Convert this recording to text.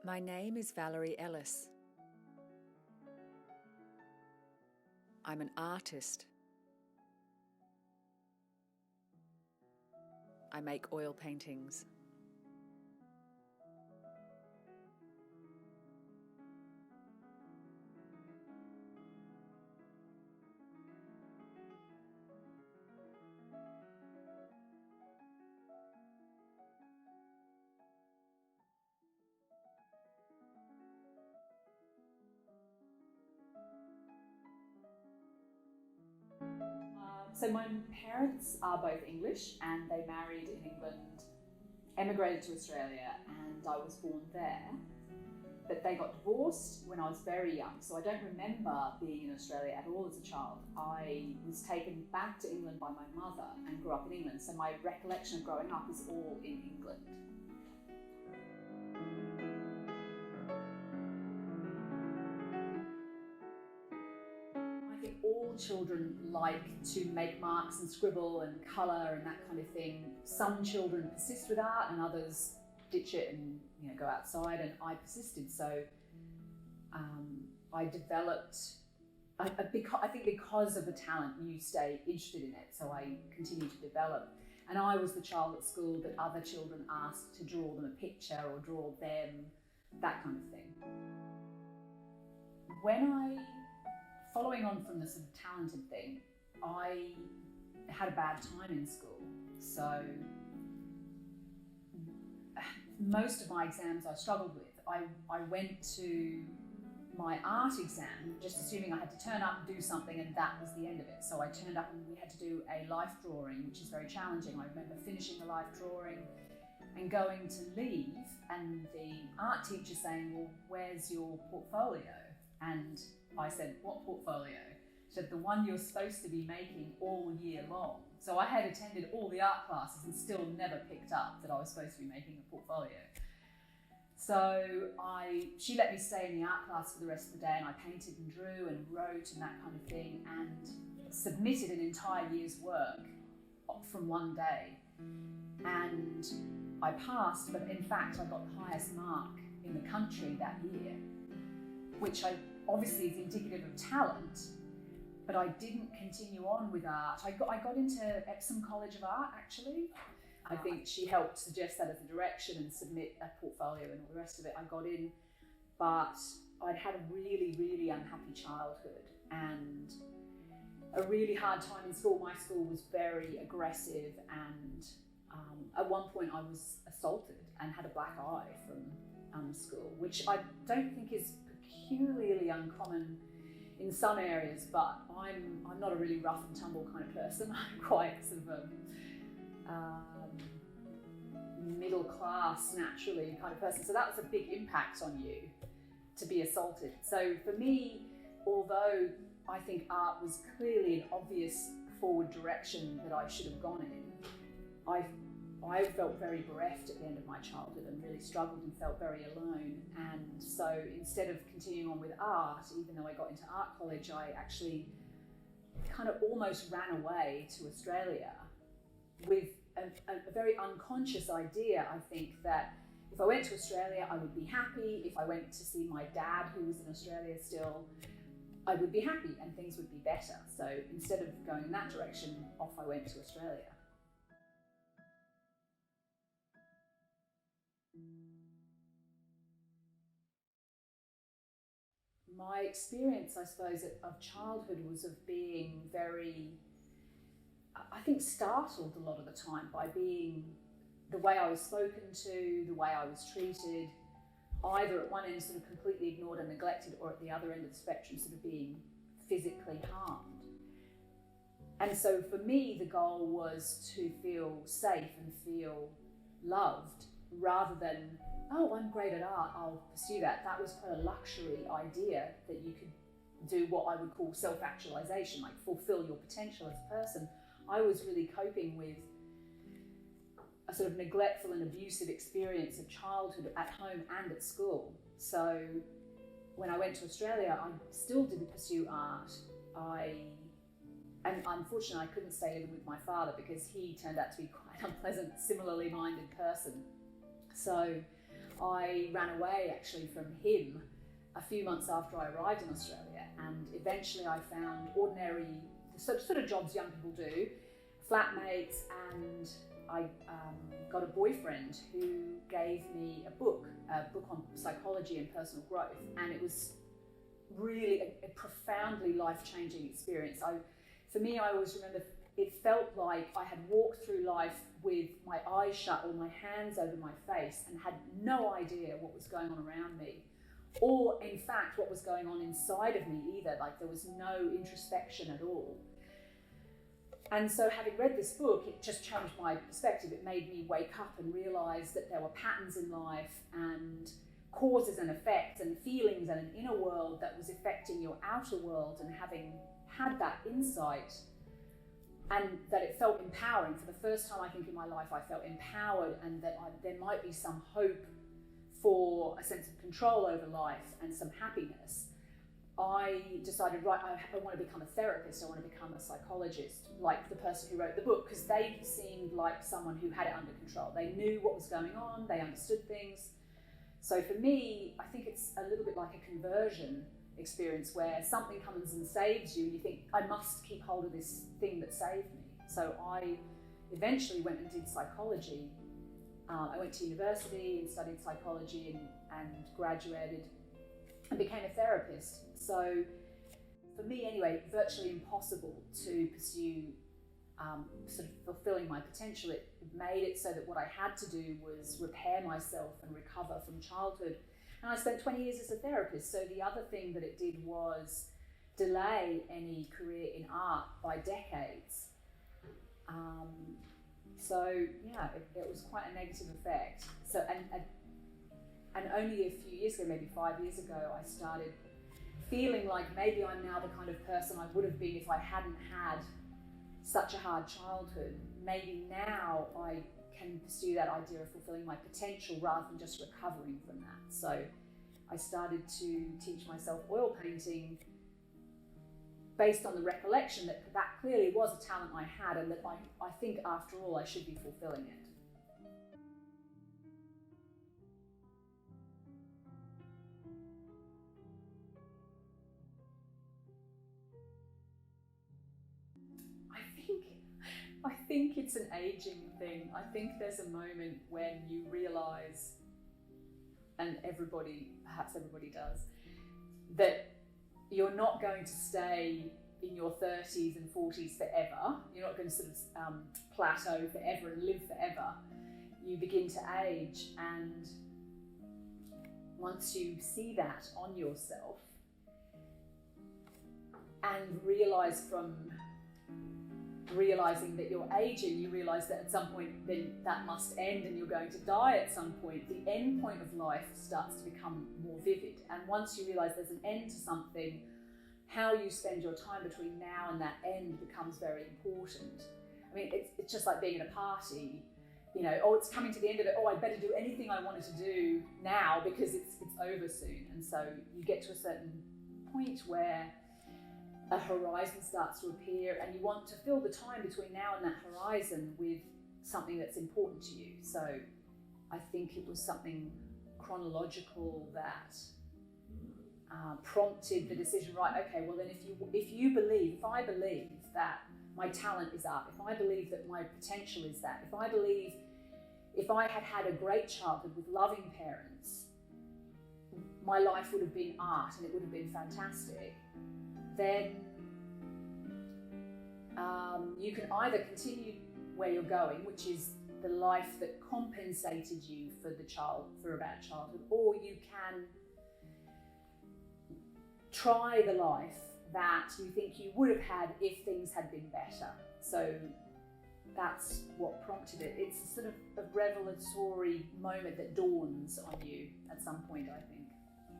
My name is Valerie Ellis. I'm an artist. I make oil paintings. So my parents are both English and they married in England, emigrated to Australia, and I was born there. But they got divorced when I was very young, so I don't remember being in Australia at all as a child. I was taken back to England by my mother and grew up in England, so my recollection of growing up is all in England. I think all children like to make marks and scribble and colour and that kind of thing. Some children persist with art and others ditch it and go outside, and I persisted. So I developed, I think because of the talent, you stay interested in it, so I continued to develop. And I was the child at school that other children asked to draw them a picture or draw them, that kind of thing. Following on from the sort of talented thing, I had a bad time in school. So most of my exams I struggled with. I went to my art exam just assuming I had to turn up and do something, and that was the end of it. So I turned up and we had to do a life drawing, which is very challenging. I remember finishing the life drawing and going to leave, and the art teacher saying, "Well, where's your portfolio?" And I said, "What portfolio?" She said, "The one you're supposed to be making all year long." So I had attended all the art classes and still never picked up that I was supposed to be making a portfolio. So she let me stay in the art class for the rest of the day, and I painted and drew and wrote and that kind of thing, and submitted an entire year's work from one day. And I passed, but in fact I got the highest mark in the country that year, which obviously is indicative of talent. But I didn't continue on with art. I got into Epsom College of Art, actually. I think she helped suggest that as a direction and submit a portfolio and all the rest of it. I got in, but I'd had a really, really unhappy childhood and a really hard time in school. My school was very aggressive, and at one point I was assaulted and had a black eye from school, which I don't think is peculiarly uncommon in some areas, but I'm not a really rough and tumble kind of person. I'm quite sort of a middle class, naturally kind of person. So that was a big impact on you, to be assaulted. So for me, although I think art was clearly an obvious forward direction that I should have gone in, I felt very bereft at the end of my childhood and really struggled and felt very alone. And so instead of continuing on with art, even though I got into art college, I actually kind of almost ran away to Australia with a very unconscious idea, I think, that if I went to Australia, I would be happy. If I went to see my dad, who was in Australia still, I would be happy and things would be better. So instead of going in that direction, off I went to Australia. My experience, I suppose, of childhood was of being very, I think, startled a lot of the time by being the way I was spoken to, the way I was treated, either at one end sort of completely ignored and neglected, or at the other end of the spectrum sort of being physically harmed. And so for me, the goal was to feel safe and feel loved, rather than, "Oh, I'm great at art, I'll pursue that." That was quite a luxury idea, that you could do what I would call self-actualization, like fulfill your potential as a person. I was really coping with a sort of neglectful and abusive experience of childhood at home and at school. So when I went to Australia, I still didn't pursue art. And unfortunately, I couldn't stay living with my father because he turned out to be quite an unpleasant, similarly minded person. So I ran away actually from him a few months after I arrived in Australia, and eventually I found ordinary sort of jobs young people do, flatmates, and I got a boyfriend who gave me a book on psychology and personal growth, and it was really a profoundly life-changing experience. For me, I always remember it felt like I had walked through life with my eyes shut or my hands over my face and had no idea what was going on around me, or in fact what was going on inside of me either. Like there was no introspection at all. And so having read this book, it just changed my perspective. It made me wake up and realise that there were patterns in life and causes and effects and feelings and an inner world that was affecting your outer world, and having had that insight, and that it felt empowering. For the first time, I think, in my life, I felt empowered, and that there might be some hope for a sense of control over life and some happiness. I decided, right, I want to become a therapist, I want to become a psychologist, like the person who wrote the book, because they seemed like someone who had it under control. They knew what was going on, they understood things. So for me, I think it's a little bit like a conversion experience where something comes and saves you, and you think, I must keep hold of this thing that saved me. So I eventually went and did psychology. I went to university and studied psychology and graduated and became a therapist. So for me anyway, virtually impossible to pursue sort of fulfilling my potential. It made it so that what I had to do was repair myself and recover from childhood. And I spent 20 years as a therapist. So the other thing that it did was delay any career in art by decades. So yeah, it was quite a negative effect. So and only a few years ago, maybe 5 years ago, I started feeling like maybe I'm now the kind of person I would have been if I hadn't had such a hard childhood. Maybe now I can pursue that idea of fulfilling my potential rather than just recovering from that. So I started to teach myself oil painting based on the recollection that clearly was a talent I had, and that I think after all I should be fulfilling it. I think it's an aging thing. I think there's a moment when you realise, and perhaps everybody does, that you're not going to stay in your 30s and 40s forever. You're not going to sort of plateau forever and live forever. You begin to age, and once you see that on yourself and realizing that you're aging, you realize that at some point then that must end and you're going to die at some point. The end point of life starts to become more vivid. And once you realize there's an end to something, how you spend your time between now and that end becomes very important. I mean, it's just like being at a party, you know, oh, it's coming to the end of it, oh, I'd better do anything I wanted to do now because it's over soon. And so you get to a certain point where a horizon starts to appear, and you want to fill the time between now and that horizon with something that's important to you. So I think it was something chronological that prompted the decision, right, okay, well then if I believe that my talent is up, if I believe that my potential is that, if I believe if I had had a great childhood with loving parents, my life would have been art and it would have been fantastic, then you can either continue where you're going, which is the life that compensated you for a bad childhood, or you can try the life that you think you would have had if things had been better. So that's what prompted it. It's a sort of a revelatory moment that dawns on you at some point, I think.